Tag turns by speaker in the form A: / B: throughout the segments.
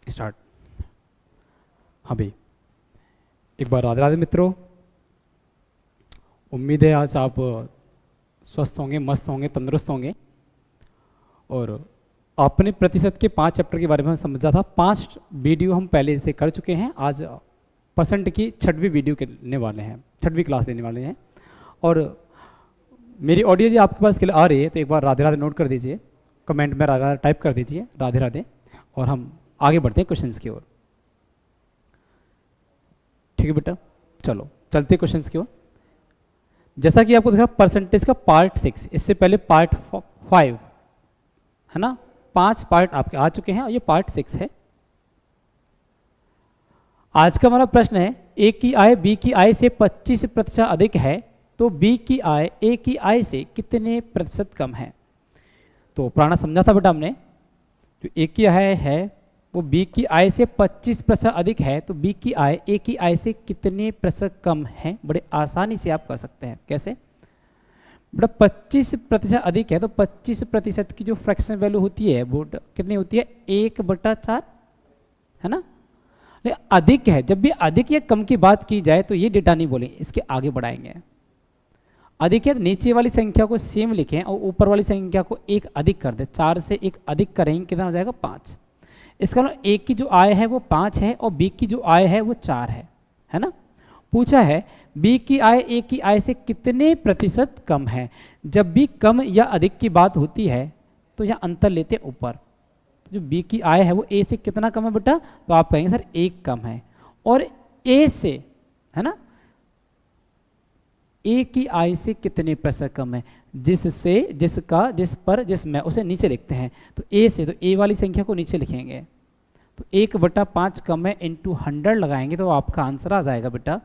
A: Start. हाँ भाई, एक बार राधे राधे मित्रों। उम्मीद है आज आप स्वस्थ होंगे, मस्त होंगे, तंदुरुस्त होंगे। और आपने प्रतिशत के 5 चैप्टर के बारे में समझा था। 5 वीडियो हम पहले से कर चुके हैं। आज परसेंट की 6वीं वीडियो के लेने वाले हैं, 6वीं क्लास लेने वाले हैं। और मेरी ऑडियो जी आपके पास आ रही है तो एक बार राधे राधे नोट कर दीजिए, कमेंट में राधे राधे टाइप कर दीजिए, राधे राधे। और हम आगे बढ़ते हैं क्वेश्चंस की ओर। ठीक है बेटा, चलो चलते क्वेश्चंस की ओर। जैसा कि आपको दिख रहा परसेंटेज का पार्ट 6, इससे पहले पार्ट 5 है ना, 5 पार्ट आपके आ चुके हैं और ये पार्ट 6 है। आज का हमारा प्रश्न है, ए की आय बी की आय से 25% अधिक है तो बी की आय ए की आय से कितने प्रतिशत कम है। तो पुराना समझा था बेटा हमने, जो ए की आय है वो बी की आय से 25% अधिक है तो बी की आय ए की आय से कितने प्रतिशत कम है। बड़े आसानी से आप कर सकते हैं। कैसे बेटा, 25% अधिक है तो 25% की जो फ्रैक्शन वैल्यू होती है वो कितनी होती है, 1/4 है ना। अधिक है, जब भी अधिक या कम की बात की जाए तो ये डेटा नहीं बोलेंगे, इसके आगे बढ़ाएंगे। अधिक है तो नीचे वाली संख्या को सेम लिखें और ऊपर वाली संख्या को एक अधिक कर दे। 4 से एक अधिक करेंगे कितना हो जाएगा, 5। इसका मतलब ए की जो आय है वो 5 है और बी की जो आय है वो 4 है ना। पूछा है बी की आय ए की आय से कितने प्रतिशत कम है। जब भी कम या अधिक की बात होती है तो यह अंतर लेते ऊपर। तो जो बी की आय है वो ए से कितना कम है बेटा, तो आप कहेंगे सर 1 कम है। और ए से है ना, ए की आय से कितने प्रतिशत कम है, जिससे जिसका जिस पर जिसमें उसे नीचे लिखते हैं। तो ए से, तो ए वाली संख्या को नीचे लिखेंगे। तो 1/5 कम है, इंटू 100 लगाएंगे तो आपका आंसर आ जाएगा बेटा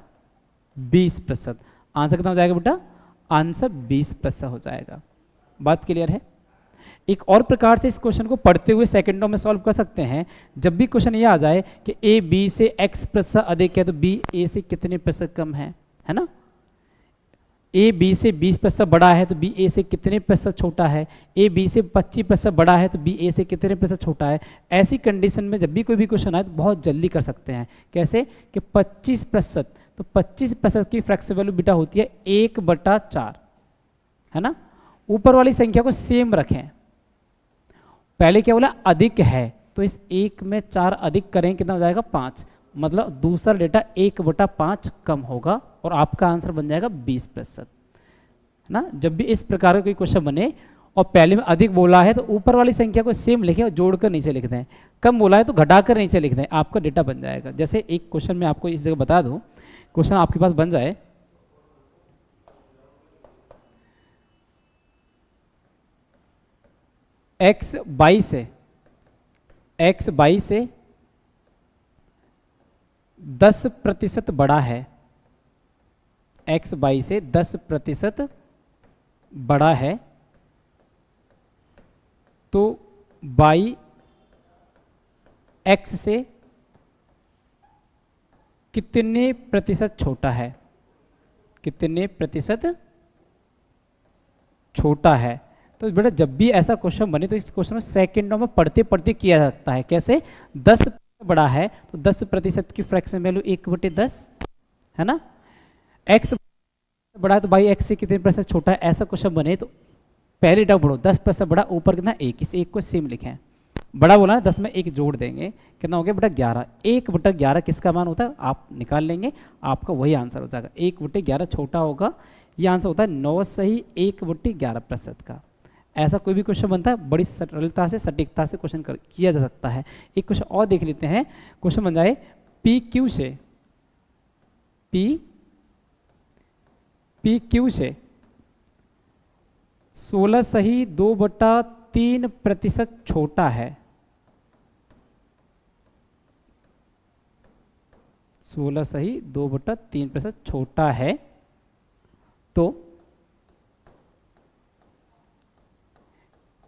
A: 20%। आंसर कितना हो जाएगा बेटा, आंसर 20% हो जाएगा। बात क्लियर है। एक और प्रकार से इस क्वेश्चन को पढ़ते हुए सेकंडों में सॉल्व कर सकते हैं। जब भी क्वेश्चन ये आ जाए कि ए बी से x% अधिक है तो बी ए से कितने प्रतिशत कम है ना। ए बी से 20% बड़ा है तो बी ए से कितने प्रतिशत छोटा है। ए बी से 25% बड़ा है तो बी ए से कितने प्रतिशत छोटा है। ऐसी कंडीशन में जब भी कोई भी क्वेश्चन आए तो बहुत जल्दी कर सकते हैं। कैसे कि 25%, तो 25% की फ्रैक्शन वैल्यू बेटा होती है 1/4 है ना। ऊपर वाली संख्या को सेम रखें। पहले क्या बोला, अधिक है तो इस 1 में 4 अधिक करें कितना हो जाएगा, 5। मतलब दूसरा डेटा 1/5 कम होगा और आपका आंसर बन जाएगा 20% है ना। जब भी इस प्रकार का कोई क्वेश्चन बने और पहले में अधिक बोला है तो ऊपर वाली संख्या को सेम लिखें और जोड़कर नीचे लिख दें। कम बोला है तो घटाकर नीचे लिख दें, आपका डेटा बन जाएगा। जैसे एक क्वेश्चन में आपको इस जगह बता दूं, क्वेश्चन आपके पास बन जाए, x 22 से 10% बड़ा है, x 22 से 10% बड़ा है तो y x से कितने प्रतिशत छोटा है, कितने प्रतिशत छोटा है। तो बेटा जब भी ऐसा क्वेश्चन बने तो इस क्वेश्चन में सेकंडों में पढ़ते पढ़ते किया जाता है। कैसे, 10 बड़ा है तो 10% की फ्रैक्शन वैल्यू 1/10 है ना। x बड़ा है तो भाई x से कितने प्रतिशत छोटा है। ऐसा क्वेश्चन बने तो पहले डब बढ़ो, 10% बड़ा, ऊपर कितना 1, इस 1 को सेम लिखें। बड़ा बोला ना, 10 में 1 जोड़ देंगे, कितना हो गया बेटा 11। 1/11 किसका मान होता है, आप निकाल लेंगे, आपका वही आंसर हो जाएगा। 1/11 छोटा होगा, ये आंसर होता है 9 सही 1/11% का। ऐसा कोई भी क्वेश्चन बनता है बड़ी सरलता से सटीकता से क्वेश्चन किया जा सकता है। एक क्वेश्चन और देख लेते हैं। क्वेश्चन बन जाए पी क्यू से 16 सही 2/3% छोटा है। 16 सही 2/3% छोटा है तो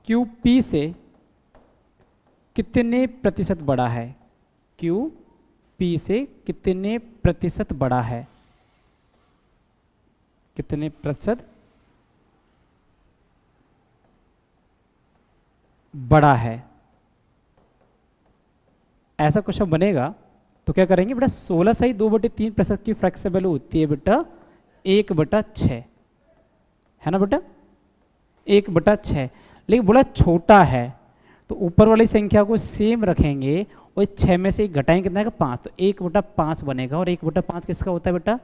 A: क्यू पी से कितने प्रतिशत बड़ा है, क्यू पी से कितने प्रतिशत बड़ा है, कितने प्रतिशत बड़ा है। ऐसा क्वेश्चन बनेगा तो क्या करेंगे बेटा, 16 सही 2/3% की फ्रैक्शन वैल्यू होती है बेटा 1/6, है ना बेटा, 1/6। लेकिन बोला छोटा है तो ऊपर वाली संख्या को सेम रखेंगे और 6 में से घटाएंगे कितना है 5, तो 1/5 बनेगा। और 1/5 किसका होता है बेटा,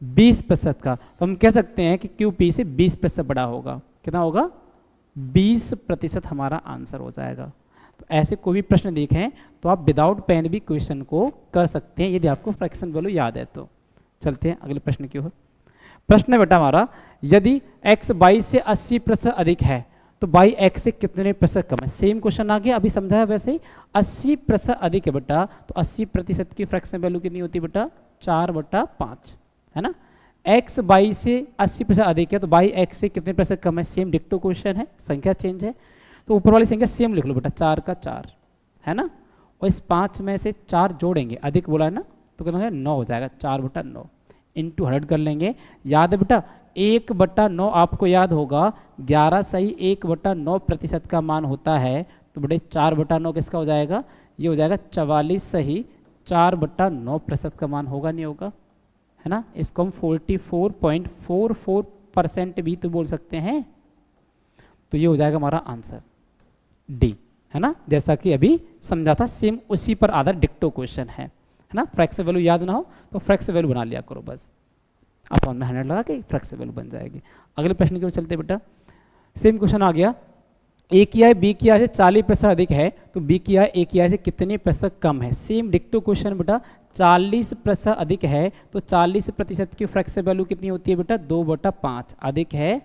A: 20% का। तो हम कह सकते हैं कि QP से 20% बड़ा होगा। कितना होगा, 20% हमारा आंसर हो जाएगा। तो ऐसे कोई भी प्रश्न देखें तो आप विदाउट पेन भी क्वेश्चन को कर सकते हैं, यदि आपको फ्रैक्शन वैल्यू याद है तो। चलते हैं अगले प्रश्न की ओर। प्रश्न है बेटा हमारा, यदि x 22 से 80% अधिक है तो y x से कितने प्रतिशत कम है। सेम क्वेश्चन आ गया, अभी समझाया वैसे ही। 80% अधिक है बेटा तो 80% की फ्रैक्शन वैल्यू कितनी होती है बेटा, 4/5, है ना। x 22 से 80% अधिक है तो y x से कितने प्रतिशत कम है। सेम डिक्टो क्वेश्चन है, संख्या चेंज है तो ऊपर वाली संख्या सेम लिख लो बेटा, 4 का 4, है ना। और इस 5 में से 4 जोड़ेंगे, अधिक बोला है ना, तो कितना है 9 हो जाएगा, 4/9 इंटू 100 कर लेंगे। याद है बेटा 1/9 आपको याद होगा, 11 सही 1/9% का मान होता है। तो बेटे 4/9 किसका हो जाएगा, ये हो जाएगा 44 सही 4/9% का मान होगा, नहीं होगा, है ना। इसको हम 44.44% भी तो बोल सकते हैं। तो ये हो जाएगा हमारा आंसर डी, है ना, जैसा कि अभी समझा था, सेम उसी पर आधार डिक्टो क्वेश्चन है ना। फ्रैक्शन वैल्यू याद ना हो तो फ्रैक्शन वैल्यू बना लिया करो बस, अकाउंट में 100 लगा के फ्रैक्शन वैल्यू बन जाएगी। अगले प्रश्न की ओर चलते बेटा। सेम क्वेश्चन आ गया, ए की आय बी की आय से 40% अधिक है तो बी की आय ए की आय से कितने प्रतिशत कम है। सेम डिक्टो क्वेश्चन बेटा, 40% अधिक है तो 40% की फ्रैक्शन वैल्यू कितनी होती है बेटा, 2/5। अधिक है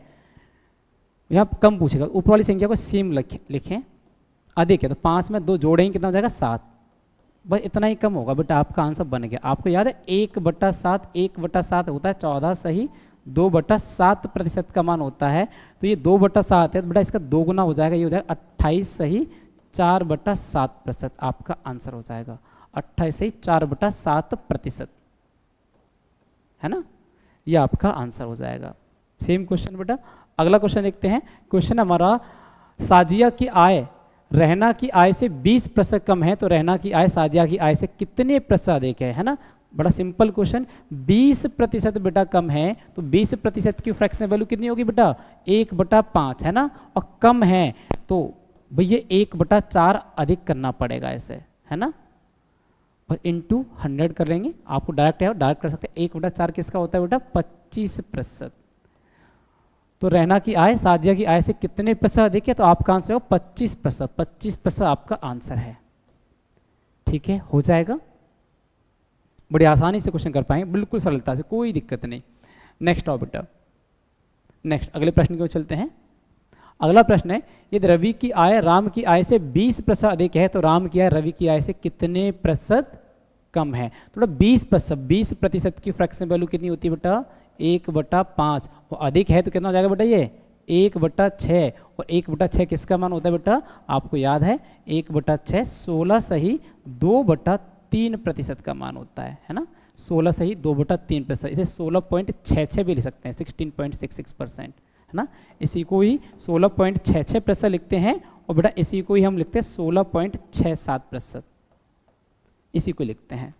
A: यहाँ कम पूछेगा, ऊपर वाली संख्या को सेम लिखें। अधिक है तो 5 में 2 जोड़ेंगे कितना हो जाएगा 7, बस इतना ही कम होगा बेटा, आपका आंसर बन गया। आपको याद है 1/7, 1/7 होता है 14 सही 2/7% का मान होता है। तो ये 2/7 है तो बेटा इसका 2 गुना हो जाएगा, ये हो जाएगा 28 सही 4/7% आपका आंसर हो जाएगा। 28 सही 4/7%, है ना, ये आपका आंसर हो जाएगा। सेम क्वेश्चन बेटा। अगला क्वेश्चन देखते हैं। क्वेश्चन हमारा, साजिया की आय रहना की आय से 20% कम है तो रहना की आय साजिया की आय से कितने प्रतिशत अधिक है ना। बड़ा सिंपल क्वेश्चन, 20% बेटा कम है तो 20% की फ्रैक्शन वैल्यू कितनी होगी बेटा, 1/5, है ना। और कम है तो भैया 1/4 अधिक करना पड़ेगा ऐसे, है ना, और इंटू 100 कर लेंगे। आपको डायरेक्ट है डायरेक्ट कर सकते हैं। 1/4 किसका होता है बेटा, 25%। तो रहना की आय साजिया की आय से कितने प्रतिशत अधिक है, तो आपका आंसर होगा 25%। 25% आपका आंसर है, ठीक है, हो जाएगा। बड़ी आसानी से क्वेश्चन कर पाएंगे, बिल्कुल सरलता से, कोई दिक्कत नहीं। नेक्स्ट आओ बेटा, नेक्स्ट अगले प्रश्न की ओर चलते हैं। अगला प्रश्न है, यदि रवि की आय राम की आय से 20% अधिक है तो राम की आय रवि की आय से कितने प्रतिशत कम है। थोड़ा 20% की फ्रैक्शन वैल्यू कितनी होती है बेटा, 1/5। और अधिक है तो कितना हो जाएगा बेटा, ये 1/6। और 1/6 किसका मान होता है बेटा, आपको याद है 1/6 16 सही 2/3% का मान होता है ना। 16 सही 2/3%, इसे 16.66 भी लिख सकते हैं, 16.66%, है ना। इसी को ही 16.66% लिखते हैं और बेटा इसी को ही हम लिखते हैं 16.67%, इसी को लिखते हैं,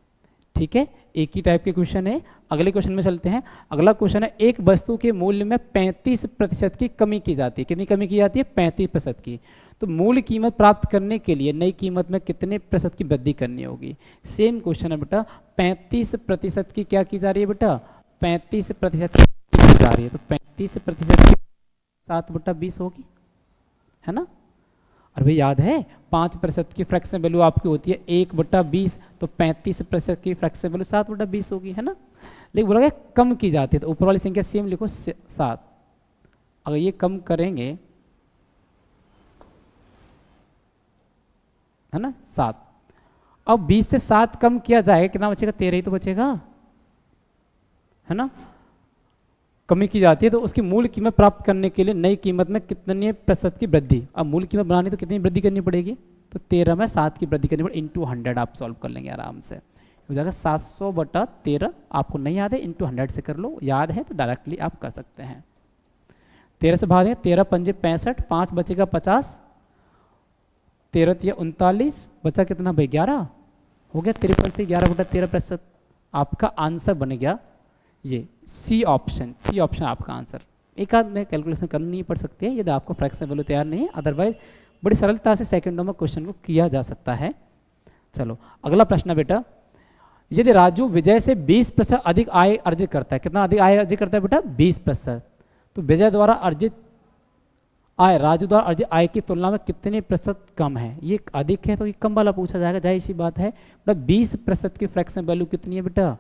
A: ठीक है। एक ही टाइप के क्वेश्चन है। अगले क्वेश्चन में चलते हैं। अगला क्वेश्चन है, एक वस्तु के मूल्य में 35% की कमी की जाती है। कितनी कमी की जाती है, 35% की। तो मूल कीमत प्राप्त करने के लिए नई कीमत में कितने प्रतिशत की वृद्धि करनी होगी। सेम क्वेश्चन है बेटा, 35% की क्या की जा रही है बेटा, 35% की जा रही है। तो 35% की 7/20 होगी, है ना। और भाई याद है 5% की फ्रैक्शन वैल्यू आपकी होती है 1/20, तो 35% की फ्रैक्शन वैल्यू 7/20 होगी, है ना। लेकिन बोला गया कम की जाती है तो ऊपर वाली संख्या सेम लिखो 7। अगर ये कम करेंगे, है ना, 7। अब 20 से 7 कम किया जाएगा, कितना बचेगा, 13 ही तो बचेगा, है ना। कमी की जाती है तो उसकी मूल कीमत प्राप्त करने के लिए नई कीमत में कितने प्रतिशत की वृद्धि। अब मूल कीमत बनानी तो कितनी वृद्धि करनी पड़ेगी, तो 13 में 7 की वृद्धि करनी पड़ेगी, इंटू 100 आप सॉल्व कर लेंगे आराम से, हो जाएगा 700/13। आपको नहीं याद है इंटू 100 से कर लो, याद है तो डायरेक्टली आप कर सकते हैं। 13 से भाग दें, 13 पंजे 65, 5 बचेगा 50, 13 39, बचा कितना भाई 11 हो गया, 53 से 11/13%। आपका आंसर बन गया ये सी ऑप्शन आपका आंसर। एक आध में कैलकुलेशन करनी पड़ सकती है यदि आपको फ्रैक्शन वैल्यू तैयार नहीं है, अदरवाइज बड़ी सरलता से सेकंडों में क्वेश्चन को किया जा सकता है। चलो अगला प्रश्न है बेटा, यदि राजू विजय से 20% अधिक आय अर्जित करता है, कितना अधिक आय अर्जित करता है बेटा 20%, तो विजय द्वारा अर्जित आय राजू द्वारा अर्जित आय की तुलना में कितने प्रतिशत कम है। ये अधिक है तो ये कम वाला पूछा जाएगा, जाहिर सी बात है बेटा। 20% की फ्रैक्शन वैल्यू कितनी है बेटा,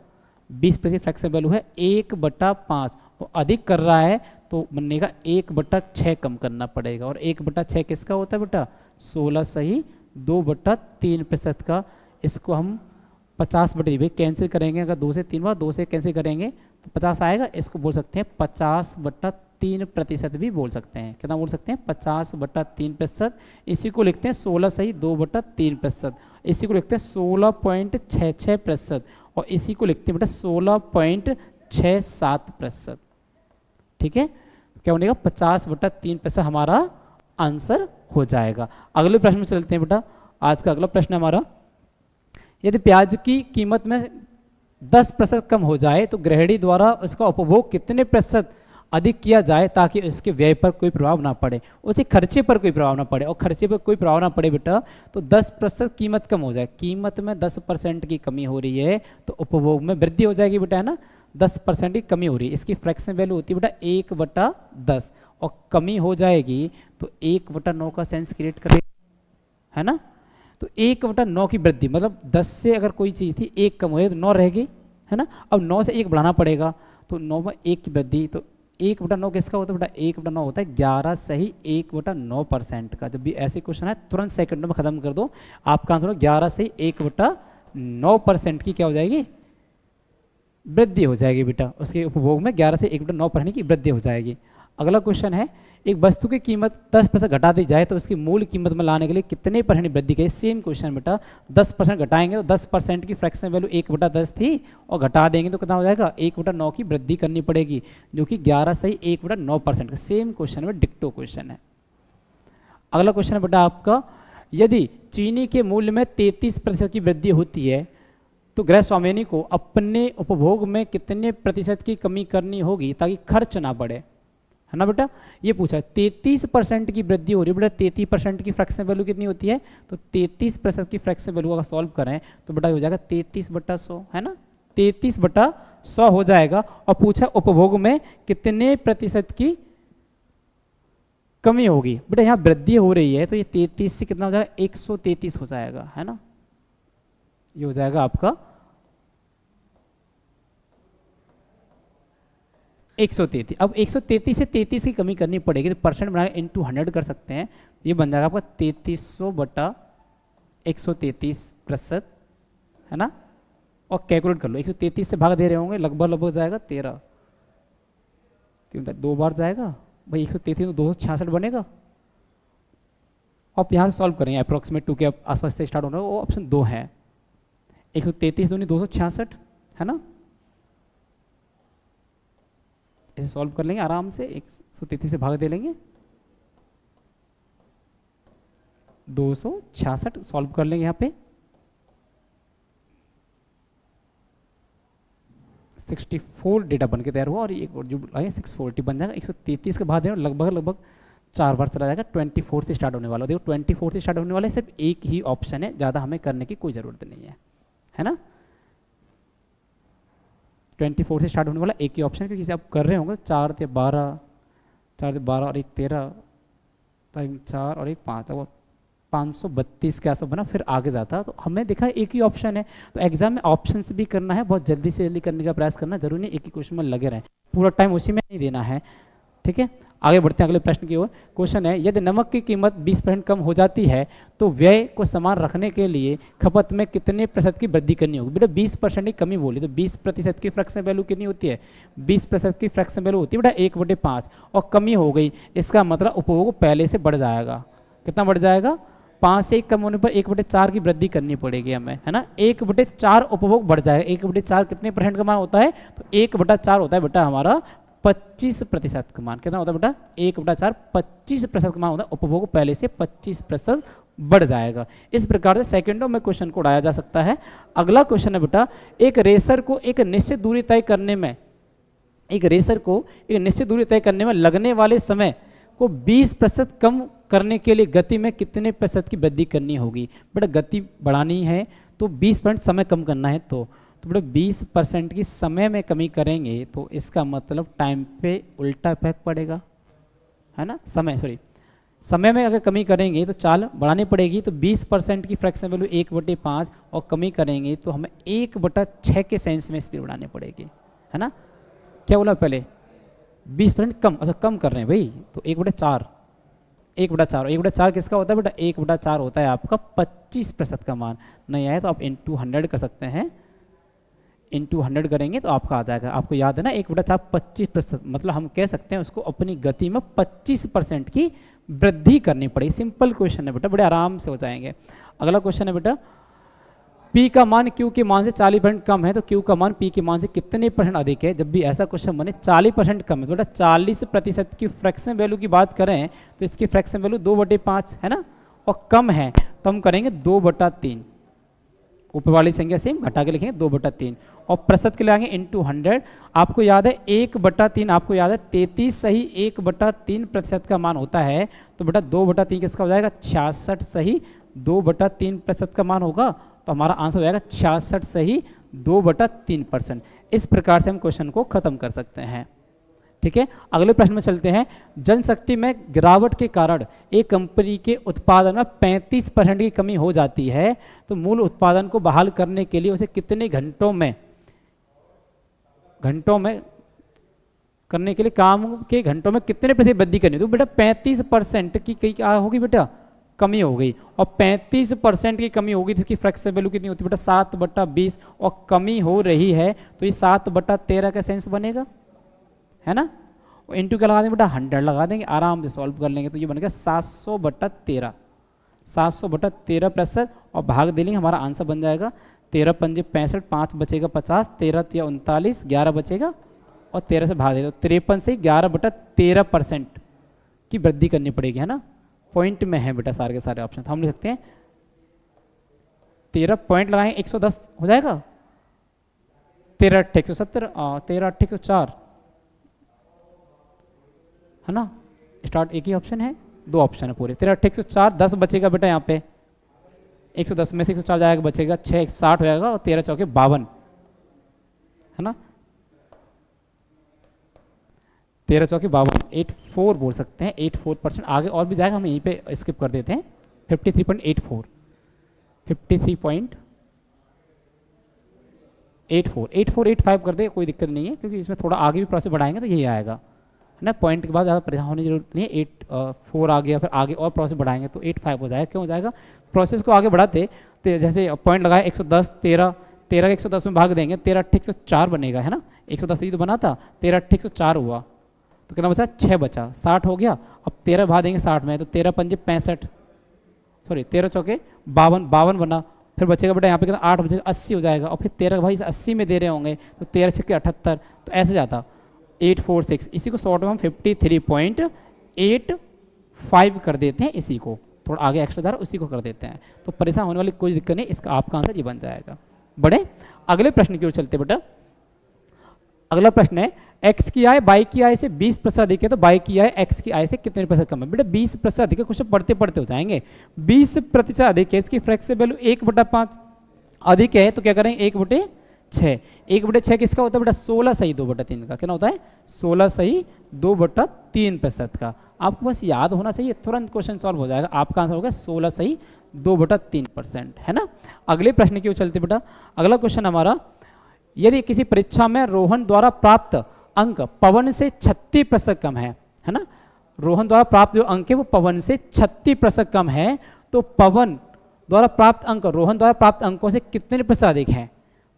A: 20% फ्रैक्शन वैल्यू है 1/5, और अधिक कर रहा है तो बनेगा 1/6 कम करना पड़ेगा, और 1/6 किसका होता है बेटा 16 सही 2/3% का। इसको हम 50/, भाई कैंसिल करेंगे अगर 2 से 3 बार 2 से कैंसिल करेंगे तो 50 आएगा, इसको बोल सकते हैं 50/3% भी बोल सकते हैं। कितना बोल सकते हैं 50/3%। इसी को लिखते हैं 16 सही 2/3%, इसी को लिखते हैं 16.66%, और इसी को लिखते हैं बेटा 16.67%। ठीक है, क्या बनेगा 50/3% हमारा आंसर हो जाएगा। अगले प्रश्न में चलते हैं बेटा। आज का अगला प्रश्न हमारा, यदि प्याज की कीमत में 10% कम हो जाए तो गृहिणी द्वारा उसका उपभोग कितने प्रतिशत अधिक किया जाए ताकि उसके व्यय पर कोई प्रभाव ना पड़े, उसके खर्चे पर कोई प्रभाव ना पड़े। और खर्चे पर कोई प्रभाव ना पड़े बेटा तो 10% कीमत कम हो जाए। कीमत में 10% की कमी हो रही है तो उपभोग में वृद्धि हो जाएगी बेटा, है ना। 10% की कमी हो रही है, इसकी फ्रैक्शन वैल्यू होती है बेटा 1/10, और कमी हो जाएगी तो 1/9 का सेंस क्रिएट करेगा, है ना। तो 1/9 की वृद्धि मतलब 10 से अगर कोई चीज़ थी 1 कम हुई तो 9 रहेगी, है ना। अब 9 से 1 बढ़ाना पड़ेगा तो 9 में 1 की वृद्धि, तो 1/9 किसका होता है बेटा 1/9 होता है 11 सही 1/9% का। जब भी ऐसे क्वेश्चन है तुरंत सेकंडों में खत्म कर दो, आपका आंसर 11 सही 1/9% की क्या हो जाएगी वृद्धि हो जाएगी बेटा। उसके उपभोग में 11 से 1/9% की वृद्धि हो जाएगी। अगला क्वेश्चन है, एक वस्तु की कीमत 10% घटा दी जाए तो उसकी मूल कीमत में लाने के लिए कितने % वृद्धि करें। सेम क्वेश्चन बेटा, 10% घटाएंगे तो 10% की फ्रैक्शन वैल्यू 1/10 थी, और घटा देंगे तो कितना हो जाएगा 1/9 की वृद्धि करनी पड़ेगी, जो कि 11 सही 1/9% का। सेम क्वेश्चन में डिक्टो क्वेश्चन है। अगला क्वेश्चन है बेटा आपका, यदि चीनी के मूल्य में 33% की वृद्धि होती है तो गृह स्वामिनी को अपने उपभोग में कितने प्रतिशत की कमी करनी होगी ताकि खर्च ना बढ़े, है ना बेटा। ये पूछा 33% की वृद्धि हो रही है बेटा, 33% की फ्रैक्शन वैल्यू कितनी होती है, तो 33% की फ्रैक्शन वैल्यू अगर सॉल्व करें तो बेटा हो जाएगा 33/100, है ना। 33/100 हो जाएगा। और पूछा उपभोग में कितने प्रतिशत की कमी होगी, बेटा यहाँ वृद्धि हो रही है तो ये 33 से कितना हो जाएगा 133 हो जाएगा, है ना। ये हो जाएगा आपका 133। अब 133 से 33 की कमी करनी पड़ेगी तो परसेंट बनाकर इंटू 100 कर सकते हैं, ये बन जाएगा आपका 3300/133%, है ना। और कैलकुलेट कर लो, 133 से भाग दे रहे होंगे, लगभग जाएगा 13, 2 बार जाएगा भाई 133 तो 266 बनेगा। आप यहाँ से सॉल्व करें अप्रोक्सीमेट 2 के आसपास से स्टार्ट होना, वो ऑप्शन 2 है। 133 दूनी 266, है ना। इसे सॉल्व कर लेंगे आराम से, 133 से भाग दे लेंगे, 266 सॉल्व कर लेंगे यहाँ पे, 64 डेटा बन के तैयार हुआ, और एक और जो आए 640 बन जाएगा। 133 के बाद लगभग 4 बार चला जाएगा। 24 से स्टार्ट होने वाला, देखो 24 से स्टार्ट होने वाला है, सिर्फ एक ही ऑप्शन है, ज़्यादा हमें करने की कोई ज़रूरत नहीं है ना। 24 से स्टार्ट होने वाला एक ही ऑप्शन, क्योंकि आप कर रहे होंगे 4 से 12 और 1 13, 4 और 1 5, वो 532 के आसपास बना, फिर आगे जाता। तो हमने देखा एक ही ऑप्शन है, तो एग्जाम में ऑप्शन से भी करना है, बहुत जल्दी से जल्दी करने का प्रयास करना, जरूरी नहीं एक ही क्वेश्चन में लगे रहें, पूरा टाइम उसी में नहीं देना है। ठीक है, आगे बढ़ते हैं अगले प्रश्न की ओर। क्वेश्चन है, यदि नमक की कीमत 20% कम हो जाती है तो व्यय को समान रखने के लिए खपत में कितने प्रतिशत की वृद्धि करनी होगी। बेटा 20% की कमी बोली तो 20% की फ्रैक्शन वैल्यू कितनी होती है, 20% की फ्रैक्शन वैल्यू होती है बेटा 1/5, और कमी हो गई, इसका मतलब उपभोग पहले से बढ़ जाएगा। कितना बढ़ जाएगा, 5 से 1 कम होने पर 1/4 की वृद्धि करनी पड़ेगी हमें, है ना। 1/4 उपभोग बढ़ जाएगा। 1/4 कितने % का मान होता है, तो 1/4 होता है बेटा हमारा 25% का मान। कितना होता है बेटा 1/4 25% का मान होता है, उपभोग पहले से 25% बढ़ जाएगा। इस प्रकार से सेकंडों में क्वेश्चन को उड़ाया जा सकता है। अगला क्वेश्चन है बेटा, एक रेसर को एक निश्चित दूरी तय करने में लगने वाले समय को 20% कम करने के लिए गति में कितने प्रतिशत की वृद्धि करनी होगी। बेटा गति बढ़ानी है तो 20% समय कम करना है, तो बेटा 20% की समय में कमी करेंगे तो इसका मतलब टाइम पे उल्टा इफेक्ट पड़ेगा, है ना। समय में अगर कमी करेंगे तो चाल बढ़ानी पड़ेगी, तो 20% की फ्रैक्शन वैल्यू 1/5 और कमी करेंगे तो हमें 1/6 के सेंस में स्पीड बढ़ानी पड़ेगी, है ना। क्या बोला पहले 20% कम, अच्छा कम कर रहे हैं भाई, तो 1/4 किसका होता है बेटा, 1/4 होता है आपका 25% का मान। नहीं आया तो आप इंटू 100 कर सकते हैं, इंटू 100 करेंगे तो आपका आ जाएगा। आपको याद है ना 1/4 25%, मतलब हम कह सकते हैं उसको अपनी गति में 25% की वृद्धि करनी पड़ेगी। सिंपल क्वेश्चन है बेटा, बड़े आराम से हो जाएंगे। अगला क्वेश्चन है बेटा, P का मान Q के मान से 40% कम है तो Q का मान P के मान से कितने % अधिक है। जब भी ऐसा क्वेश्चन बने 40% कम है तो बेटा 40% की फ्रैक्शन वैल्यू की बात करें तो इसकी फ्रैक्शन वैल्यू 2/5 है ना, और कम है तो हम करेंगे 2/3। ऊपर वाली संख्या सेम घटा के लिखेंगे 2/3 और प्रतिशत के लिए आएंगे इंटू 100। आपको याद है 1/3, आपको याद है 33 सही 1/3% का मान होता है, तो बेटा 2/3 किसका हो जाएगा, 66 सही 2/3% का मान होगा, तो हमारा आंसर हो जाएगा 66 सही 2/3%। इस प्रकार से हम क्वेश्चन को खत्म कर सकते हैं। ठीक है, अगले प्रश्न में चलते हैं। जनशक्ति में गिरावट के कारण एक कंपनी के उत्पादन में 35% की कमी हो जाती है, तो मूल उत्पादन को बहाल करने के लिए उसे कितने घंटों में करने के लिए काम के घंटों में कितने प्रतिशत वृद्धि करनी है। तो बेटा 35% की क्या होगी बेटा, कमी हो गई, और 35% की कमी होगी जिसकी फ्रैक्शन वैल्यू कितनी होती है बेटा 7/20, और कमी हो रही है तो ये 7/13 का सेंस बनेगा, है ना। और इंटू क्या लगा देंगे बेटा 100 लगा देंगे, आराम से सॉल्व कर लेंगे तो ये बनेगा 700/13, 700/13%, और भाग दे लेंगे, हमारा आंसर बन जाएगा 13 पंजे 65, 5 बचेगा 50, 13 या 39, 11 बचेगा और 13 से भाग देगा, तो 53 से 11/13% की वृद्धि करनी पड़ेगी, है ना। पॉइंट में है बेटा सारे के सारे ऑप्शन, तो हम लिख सकते हैं 13 पॉइंट लगाएंगे 110 हो जाएगा, 13 8 170, 13 8 104, है ना। स्टार्ट एक ही ऑप्शन है, दो ऑप्शन है पूरे, 13 8 104, 10 बचेगा बेटा यहाँ पे, 110 में से 104 जाएगा बचेगा 6 60 हो जाएगा, और 13 चौके 52, है ना, 13 चौके 52, 84 बोल सकते हैं, 84%। आगे और भी जाएगा, हम यहीं पे स्किप कर देते हैं, 53.84, 85 कर दे, कोई दिक्कत नहीं है, क्योंकि इसमें थोड़ा आगे भी प्रोसेस बढ़ाएंगे तो यही आएगा, है ना। पॉइंट के बाद ज़्यादा परेशान होने की जरूरत नहीं है, 4 आ गया, फिर आगे और प्रोसेस बढ़ाएंगे तो 85 हो जाएगा। क्यों हो जाएगा, प्रोसेस को आगे बढ़ाते तो जैसे पॉइंट लगाए 110, 13 के 110 में भाग देंगे, 13 8 104 बनेगा, है ना। 110 ही तो बना था, 13 8 104 हुआ तो कितना बचा, 6 बचा, 60 हो गया। अब 13 भाग देंगे 60 में, तो 13 पंजे 65, सॉरी 13 चौके 52 बना, फिर बचेगा बेटा यहाँ पे कितना 8 बचेगा, 80 हो जाएगा, और फिर 13 भाई 80 में दे रहे होंगे तो 13 छक्के 78, तो ऐसे जाता 846। इसी को शॉर्ट में हम 53.85 कर देते हैं, इसी को थोड़ा आगे एक्स्ट्रा धारा उसी को कर देते हैं, तो परेशान होने वाली कोई दिक्कत नहीं, इसका आपका आंसर ये बन जाएगा। बड़े अगले प्रश्न की ओर चलते बेटा। अगला प्रश्न है, x की आय y की आय से 20% अधिक है तो y की आय x की आय से कितने % कम है। बेटा 20% अधिक है, कुछ पढ़ते पढ़ते हो जाएंगे। 20% अधिक है, इसकी फ्रैक्शन वैल्यू 1/5 अधिक है तो क्या करेंगे 1/6। 1/6 किसका होता है बेटा 16 सही 2/3 का, कितना होता है 16 सही 2/3% का। आपको बस याद होना चाहिए, तुरंत क्वेश्चन सॉल्व हो जाएगा। आपका आंसर होगा 16 सही 2/3%, है ना। अगले प्रश्न की ओर चलते बेटा। अगला क्वेश्चन हमारा, यदि किसी परीक्षा में रोहन द्वारा प्राप्त अंक पवन से 36% कम है ना, रोहन द्वारा प्राप्त जो अंक है वो पवन से 36% कम है, तो पवन द्वारा प्राप्त अंक रोहन द्वारा प्राप्त अंकों से कितने % अधिक है।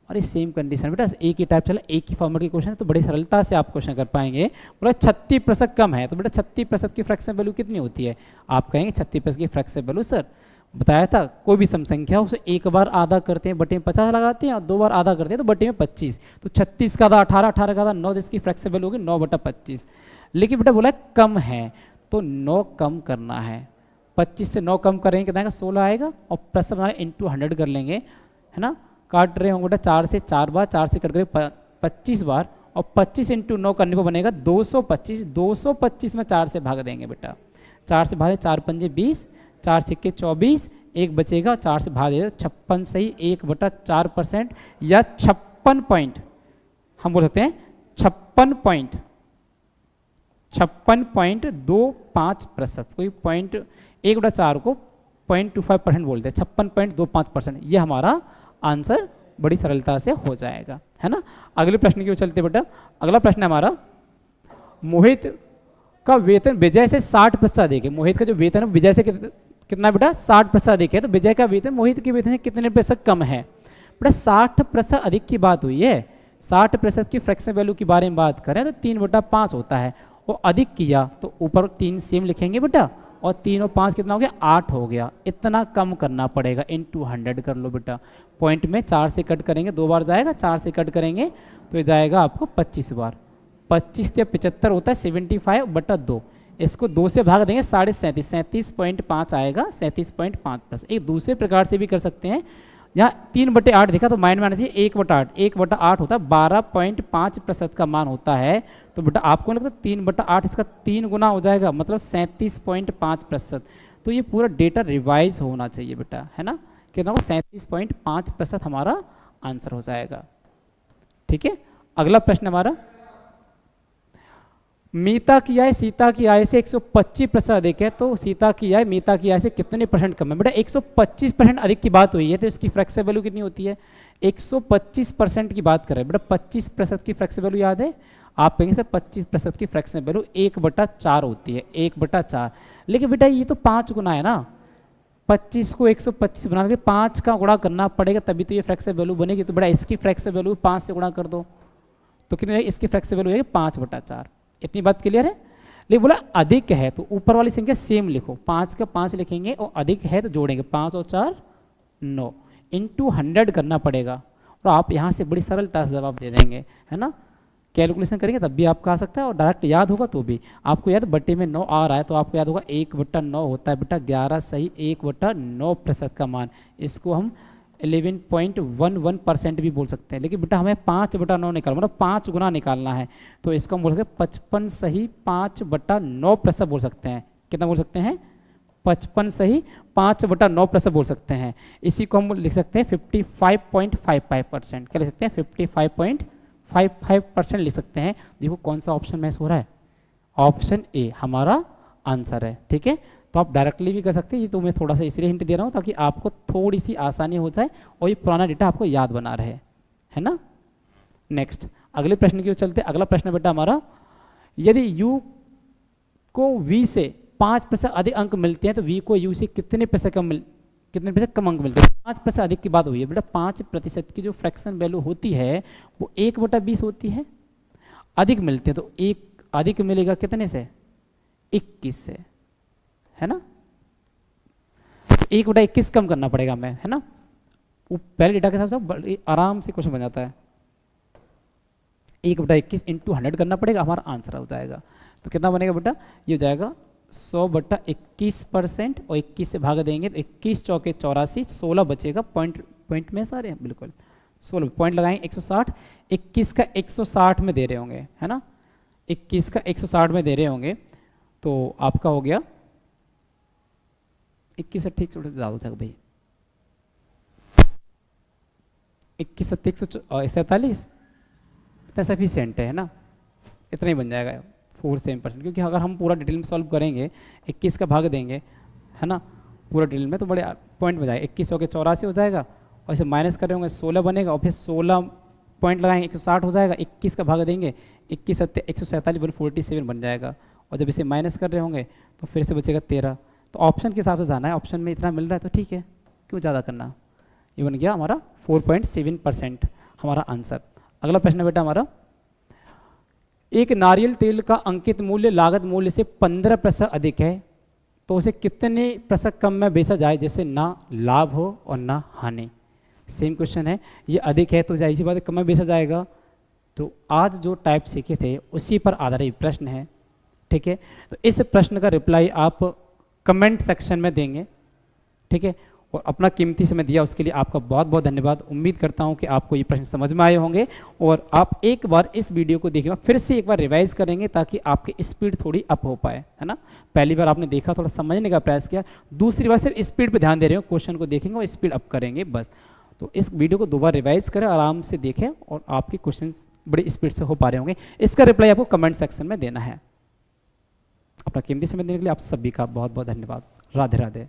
A: और ये सेम कंडीशन बेटा, एक ही टाइप चला, एक ही फॉर्मेट के क्वेश्चन है, तो बड़ी सरलता से आप क्वेश्चन कर पाएंगे। बोला 36% कम है, तो बेटा 36% की फ्रैक्शन वैल्यू कितनी होती है। आप कहेंगे 36% की फ्रैक्शन वैल्यू सर बताया था, कोई भी सम संख्या उसे एक बार आधा करते हैं बटे में 50 लगाते हैं, और 2 बार आधा करते हैं तो बटे में 25, तो 36 का आधा 18, 18 का आधा 9, जिसकी फ्रैक्शन वैल्यू होगी 9/25। लेकिन बेटा बोला कम है तो 9 कम करना है, 25 से 9 कम करेंगे कितना आएगा 16 आएगा, और प्लस हमारा इंटू 100 कर लेंगे, है ना। काट रहे होंगे बेटा 4 से 4 बार, 4 से कट गए 25 बार, और 25 इंटू 9 करने पर बनेगा 225। 225 में 4 से भाग देंगे बेटा, 4 से भागे 4 पंजे 20, 4 छक्के 24, एक बचेगा, 4 से भाग दे 56 सही, 1/4% या 56 पॉइंट, हम बोल सकते हैं 56.25%। कोई पॉइंट 1/4 को 0.25% बोलते हैं, 56.25%। ये हमारा आंसर बड़ी सरलता से हो जाएगा, है ना। अगले प्रश्न की ओर चलते बेटा। अगला प्रश्न है हमारा, मोहित का वेतन विजय से 60% अधिक है। मोहित का जो वेतन है विजय से कितना बेटा 60% अधिक है, तो विजय का वेतन मोहित के वेतन से कितने प्रतिशत कम है बेटा 60% अधिक की बात हुई है। 60% की फ्रैक्शन वैल्यू के बारे में बात करें तो 3/5 होता है, और अधिक किया तो ऊपर 3 सेम लिखेंगे बेटा, और 3 और 5 कितना हो गया 8 हो गया। इतना कम करना पड़ेगा, इंटू 100 कर लो बेटा। पॉइंट में 4 से कट करेंगे 2 बार जाएगा, 4 से कट करेंगे तो ये जाएगा आपको 25 बार। 25 से 75 होता है 75/2, इसको 2 से भाग देंगे 37.5, 37.5 आएगा, 37.5+। एक दूसरे प्रकार से भी कर सकते हैं, यहाँ 3/8 देखा तो माइंड में आना चाहिए 1/8, 1/8 होता है 12.5% का मान होता है। तो बेटा आपको लगता है 3/8 इसका 3 गुना हो जाएगा, मतलब 37.5%। तो ये पूरा डेटा रिवाइज होना चाहिए बेटा, है ना। कितना हो 37.5% हमारा आंसर हो जाएगा। ठीक है, अगला प्रश्न हमारा, मीता की आय सीता की आय से 125% अधिक है, तो सीता की आय मीता की आय से कितने % कम है बेटा 125% अधिक की बात हुई है, तो इसकी फ्रैक्शन वैल्यू कितनी होती है 125% की बात करें बेटा। 25% की फ्रैक्शन वैल्यू याद है, आप कहेंगे सर 25% की फ्रैक्शन वैल्यू 1/4 होती है, 1/4। लेकिन बेटा ये तो 5 गुना है ना, 25 को 125 बना के 5 का गुणा करना पड़ेगा तभी तो ये फ्रैक्शन वैल्यू बनेगी। तो बेटा इसकी फ्रैक्शन वैल्यू 5 से गुणा कर दो तो कितनी इसकी फ्रैक्शन वैल्यू है 5/4। इतनी बात क्लियर है। लेकिन बोला अधिक है तो ऊपर वाली संख्या सेम लिखो, 5 का 5 लिखेंगे, और अधिक है तो जोड़ेंगे 5 और 4 9, इंटू 100 करना पड़ेगा, और आप यहाँ से बड़ी सरलता से जवाब दे देंगे, है ना। कैलकुलेशन करेंगे तब भी आपका आ सकता है, और डायरेक्ट याद होगा तो भी आपको याद बट्टे में 9 आ रहा है तो आपको याद होगा 1/9 होता है बेटा 11 सही, 1/9% का मान। इसको हम 11.11% भी बोल सकते हैं। लेकिन बेटा हमें 5/9 निकालना, मतलब 5 गुना निकालना है, तो इसको हम बोल सकते हैं 55 सही 5/9% बोल सकते हैं। कितना बोल सकते हैं 55 सही 5/9% बोल सकते हैं। इसी को हम लिख सकते हैं 55.55%। क्या लिख सकते हैं 55.55% लिख सकते हैं। देखो कौन सा ऑप्शन मैच हो रहा है, ऑप्शन ए हमारा आंसर है। ठीक है, तो आप डायरेक्टली भी कर सकते हैं, ये तो मैं थोड़ा सा इसलिए हिंट दे रहा हूँ ताकि आपको थोड़ी सी आसानी हो जाए और ये पुराना डेटा आपको याद बना रहे, है ना। नेक्स्ट अगले प्रश्न की ओर चलते हैं। अगला प्रश्न बेटा हमारा, यदि u को v से 5% अधिक अंक मिलते हैं तो v को u से कितने प्रतिशत कम अंक मिलते हैं। 5% अधिक की बात हुई है बेटा। 5% की जो फ्रैक्शन वैल्यू होती है वो 1/20 होती है। अधिक मिलते हैं तो एक अधिक मिलेगा कितने से 21 से, है ना। 1/21 कम करना पड़ेगा हमें, है ना। वो पहले डेटा के हिसाब से आराम से क्वेश्चन बन जाता है। 1/21 इंटू 100 करना पड़ेगा, हमारा आंसर हो जाएगा। तो कितना बनेगा बेटा, ये हो जाएगा 100/21%, और 21 से भाग देंगे तो 21 चौके 84, 16 बचेगा। पॉइंट में सारे हैं बिल्कुल 16 पॉइंट लगाएंगे 160, 21 का 160 में दे रहे होंगे, है ना। 21 का 160 में दे रहे होंगे तो आपका हो गया 21 से ठीक थोड़ा ज़्यादा हो जाएगा भाई, 21 से 147 इतना सफिशिएंट है ना, इतना ही बन जाएगा 4-7%। क्योंकि अगर हम पूरा डिटेल में सॉल्व करेंगे 21 का भाग देंगे, है ना, पूरा डिटेल में तो बड़े पॉइंट में जाएगा। 21 चौके 84 हो जाएगा, और इसे माइनस कर रहे होंगे 16 बनेगा, और फिर 16 पॉइंट लगाएंगे 160 हो जाएगा। 21 का भाग देंगे 21 से 147 147 बन जाएगा, और जब इसे माइनस कर रहे होंगे तो फिर से बचेगा 13। तो ऑप्शन के हिसाब से जाना है, ऑप्शन में इतना मिल रहा है तो ठीक है, क्यों ज़्यादा करना। ये बन गया हमारा 4.7% हमारा आंसर। अगला प्रश्न है बेटा हमारा, एक नारियल तेल का अंकित मूल्य लागत मूल्य से 15% अधिक है तो उसे कितने प्रतिशत कम में बेचा जाए जिससे ना लाभ हो और ना हानि। सेम क्वेश्चन है, ये अधिक है तो जाहिर सी बात है कम में बेचा जाएगा। तो आज जो टाइप सीखे थे उसी पर आधारित प्रश्न है, ठीक है। तो इस प्रश्न का रिप्लाई आप कमेंट सेक्शन में देंगे, ठीक है। और अपना कीमती समय दिया उसके लिए आपका बहुत बहुत धन्यवाद। उम्मीद करता हूं कि आपको ये प्रश्न समझ में आए होंगे और आप एक बार इस वीडियो को देखिएगा, फिर से एक बार रिवाइज करेंगे ताकि आपकी स्पीड थोड़ी अप हो पाए, है ना। पहली बार आपने देखा, थोड़ा समझने का प्रयास किया, दूसरी बार सिर्फ स्पीड पे ध्यान दे रहे हो, क्वेश्चन को देखेंगे और स्पीड अप करेंगे बस। तो इस वीडियो को दोबारा रिवाइज करें, आराम से देखें और आपके क्वेश्चन बड़ी स्पीड से हो पा रहे होंगे। इसका रिप्लाई आपको कमेंट सेक्शन में देना है। अपना कीमती समय देने के लिए आप सभी का बहुत बहुत धन्यवाद। राधे राधे।